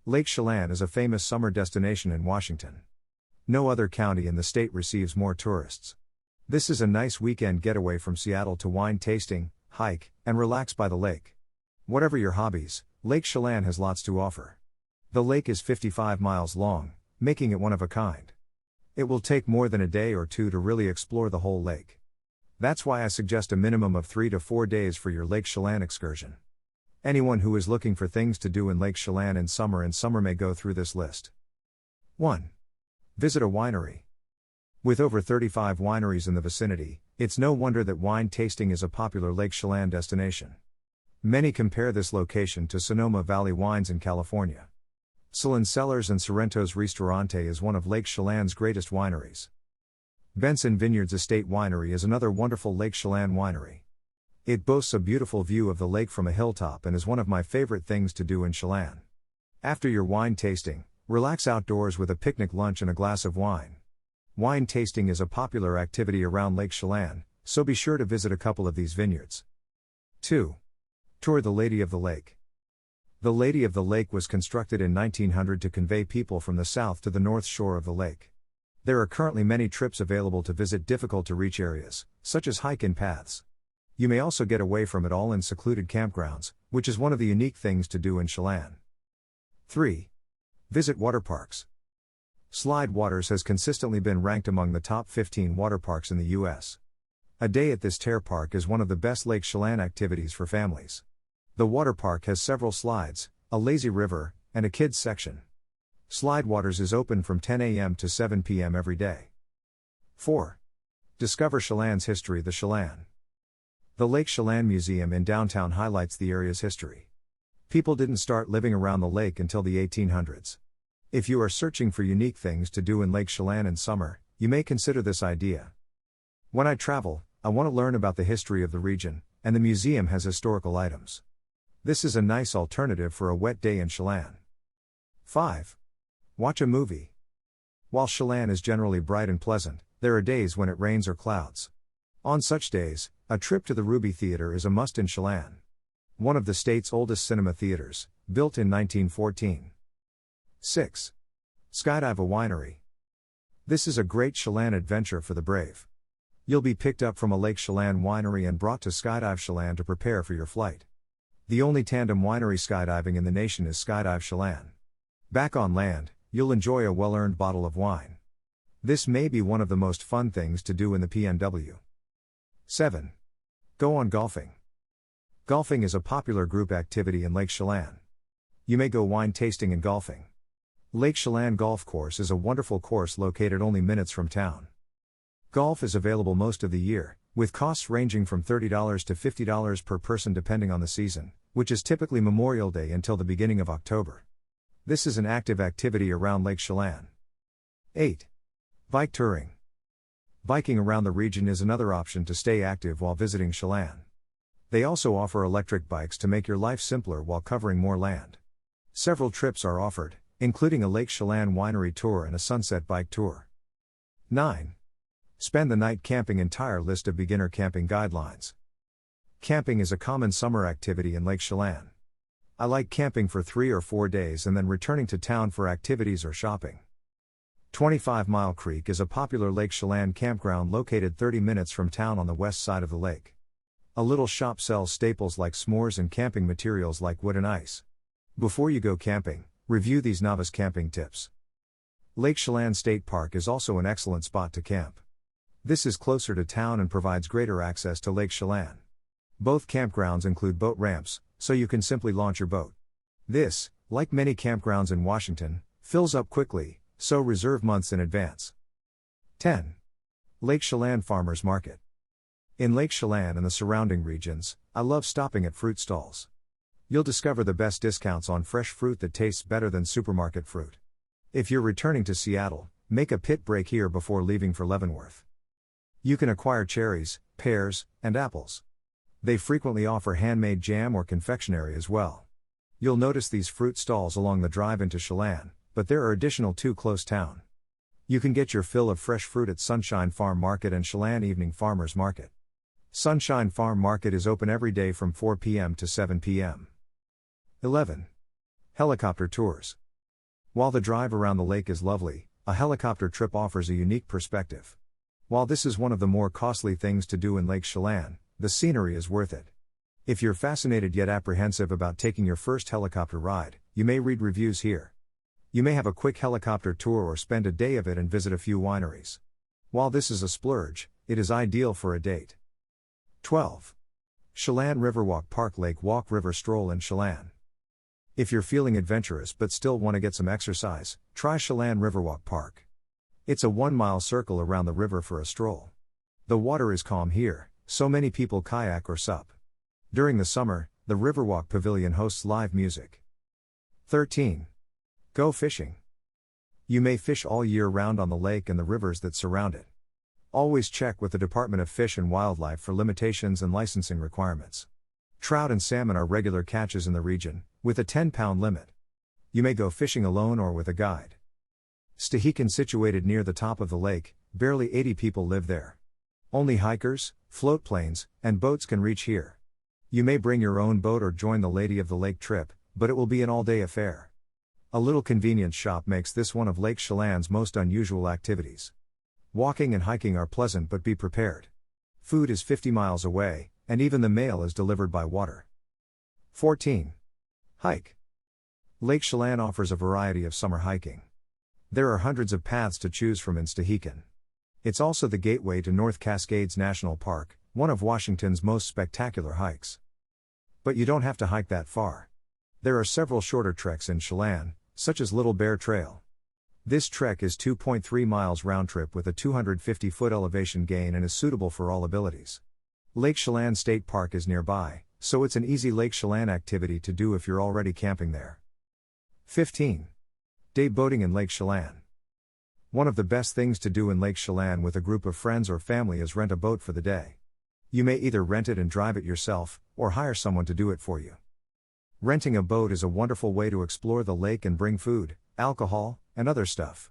Lake Chelan is a famous summer destination in Washington. No other county in the state receives more tourists. This is a nice weekend getaway from Seattle to wine tasting, hike, and relax by the lake. Whatever your hobbies, Lake Chelan has lots to offer. The lake is 55 miles long, making it one of a kind. It will take more than a day or two to really explore the whole lake. That's why I suggest a minimum of 3 to 4 days for your Lake Chelan excursion. Anyone who is looking for things to do in Lake Chelan in summer may go through this list. 1. Visit a winery. With over 35 wineries in the vicinity, it's no wonder that wine tasting is a popular Lake Chelan destination. Many compare this location to Sonoma Valley wines in California. Chelan Cellars and Sorrento's Ristorante is one of Lake Chelan's greatest wineries. Benson Vineyards Estate Winery is another wonderful Lake Chelan winery. It boasts a beautiful view of the lake from a hilltop and is one of my favorite things to do in Chelan. After your wine tasting, relax outdoors with a picnic lunch and a glass of wine. Wine tasting is a popular activity around Lake Chelan, so be sure to visit a couple of these vineyards. 2. Tour the Lady of the Lake. The Lady of the Lake was constructed in 1900 to convey people from the south to the north shore of the lake. There are currently many trips available to visit difficult-to-reach areas, such as hike-in paths. You may also get away from it all in secluded campgrounds, which is one of the unique things to do in Chelan. 3. Visit water parks. Slide Waters has consistently been ranked among the top 15 water parks in the U.S. A day at this Terre Park is one of the best Lake Chelan activities for families. The water park has several slides, a lazy river, and a kids section. Slide Waters is open from 10 a.m. to 7 p.m. every day. 4. Discover Chelan's history. The Chelan. The Lake Chelan Museum in downtown highlights the area's history. People didn't start living around the lake until the 1800s. If you are searching for unique things to do in Lake Chelan in summer, you may consider this idea. When I travel, I want to learn about the history of the region, and the museum has historical items. This is a nice alternative for a wet day in Chelan. 5. Watch a movie. While Chelan is generally bright and pleasant, there are days when it rains or clouds. On such days, a trip to the Ruby Theater is a must in Chelan. One of the state's oldest cinema theaters, built in 1914. 6. Skydive a winery. This is a great Chelan adventure for the brave. You'll be picked up from a Lake Chelan winery and brought to Skydive Chelan to prepare for your flight. The only tandem winery skydiving in the nation is Skydive Chelan. Back on land, you'll enjoy a well-earned bottle of wine. This may be one of the most fun things to do in the PNW. 7. Go on golfing. Golfing is a popular group activity in Lake Chelan. You may go wine tasting and golfing. Lake Chelan Golf Course is a wonderful course located only minutes from town. Golf is available most of the year, with costs ranging from $30 to $50 per person depending on the season, which is typically Memorial Day until the beginning of October. This is an active activity around Lake Chelan. 8. Bike touring. Biking around the region is another option to stay active while visiting Chelan. They also offer electric bikes to make your life simpler while covering more land. Several trips are offered, including a Lake Chelan winery tour and a sunset bike tour. 9. Spend the night camping. Entire list of beginner camping guidelines. Camping is a common summer activity in Lake Chelan. I like camping for 3 or 4 days and then returning to town for activities or shopping. 25 Mile Creek is a popular Lake Chelan campground located 30 minutes from town on the west side of the lake. A little shop sells staples like s'mores and camping materials like wood and ice. Before you go camping, review these novice camping tips. Lake Chelan State Park is also an excellent spot to camp. This is closer to town and provides greater access to Lake Chelan. Both campgrounds include boat ramps, so you can simply launch your boat. This, like many campgrounds in Washington, fills up quickly, so reserve months in advance. 10. Lake Chelan Farmers Market. In Lake Chelan and the surrounding regions, I love stopping at fruit stalls. You'll discover the best discounts on fresh fruit that tastes better than supermarket fruit. If you're returning to Seattle, make a pit break here before leaving for Leavenworth. You can acquire cherries, pears, and apples. They frequently offer handmade jam or confectionery as well. You'll notice these fruit stalls along the drive into Chelan, but there are additional 2 close town. You can get your fill of fresh fruit at Sunshine Farm Market and Chelan Evening Farmers Market. Sunshine Farm Market is open every day from 4 p.m. to 7 p.m. 11. Helicopter tours. While the drive around the lake is lovely, a helicopter trip offers a unique perspective. While this is one of the more costly things to do in Lake Chelan, the scenery is worth it. If you're fascinated yet apprehensive about taking your first helicopter ride, you may read reviews here. You may have a quick helicopter tour or spend a day of it and visit a few wineries. While this is a splurge, it is ideal for a date. 12. Chelan Riverwalk Park Lake Walk River Stroll in Chelan. If you're feeling adventurous but still want to get some exercise, try Chelan Riverwalk Park. It's a 1-mile circle around the river for a stroll. The water is calm here, so many people kayak or sup. During the summer, the Riverwalk Pavilion hosts live music. 13. Go fishing. You may fish all year round on the lake and the rivers that surround it. Always check with the Department of Fish and Wildlife for limitations and licensing requirements. Trout and salmon are regular catches in the region, with a 10-pound limit. You may go fishing alone or with a guide. Stehekin, situated near the top of the lake, barely 80 people live there. Only hikers, float planes, and boats can reach here. You may bring your own boat or join the Lady of the Lake trip, but it will be an all-day affair. A little convenience shop makes this one of Lake Chelan's most unusual activities. Walking and hiking are pleasant, but be prepared. Food is 50 miles away, and even the mail is delivered by water. 14. Hike. Lake Chelan offers a variety of summer hiking. There are hundreds of paths to choose from in Stehekin. It's also the gateway to North Cascades National Park, one of Washington's most spectacular hikes. But you don't have to hike that far. There are several shorter treks in Chelan, such as Little Bear Trail. This trek is 2.3 miles round trip with a 250-foot elevation gain and is suitable for all abilities. Lake Chelan State Park is nearby, so it's an easy Lake Chelan activity to do if you're already camping there. 15. Day boating in Lake Chelan. One of the best things to do in Lake Chelan with a group of friends or family is rent a boat for the day. You may either rent it and drive it yourself, or hire someone to do it for you. Renting a boat is a wonderful way to explore the lake and bring food, alcohol, and other stuff.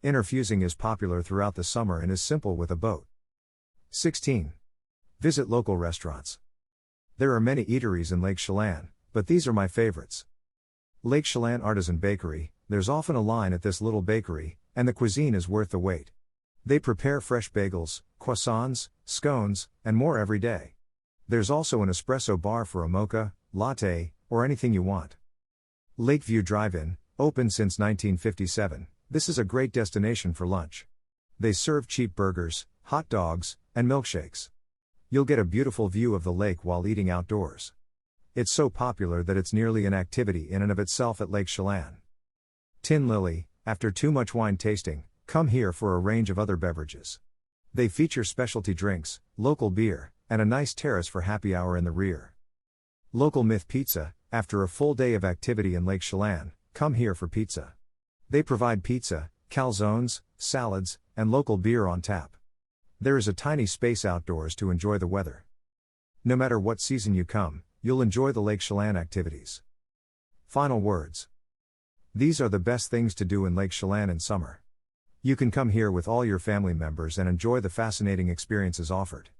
Interfusing is popular throughout the summer and is simple with a boat. 16. Visit local restaurants. There are many eateries in Lake Chelan, but these are my favorites. Lake Chelan Artisan Bakery, there's often a line at this little bakery, and the cuisine is worth the wait. They prepare fresh bagels, croissants, scones, and more every day. There's also an espresso bar for a mocha, latte, or anything you want. Lakeview Drive-In, open since 1957, this is a great destination for lunch. They serve cheap burgers, hot dogs, and milkshakes. You'll get a beautiful view of the lake while eating outdoors. It's so popular that it's nearly an activity in and of itself at Lake Chelan. Tin Lily, after too much wine tasting, come here for a range of other beverages. They feature specialty drinks, local beer, and a nice terrace for happy hour in the rear. Local Myth Pizza, after a full day of activity in Lake Chelan, come here for pizza. They provide pizza, calzones, salads, and local beer on tap. There is a tiny space outdoors to enjoy the weather. No matter what season you come, you'll enjoy the Lake Chelan activities. Final words. These are the best things to do in Lake Chelan in summer. You can come here with all your family members and enjoy the fascinating experiences offered.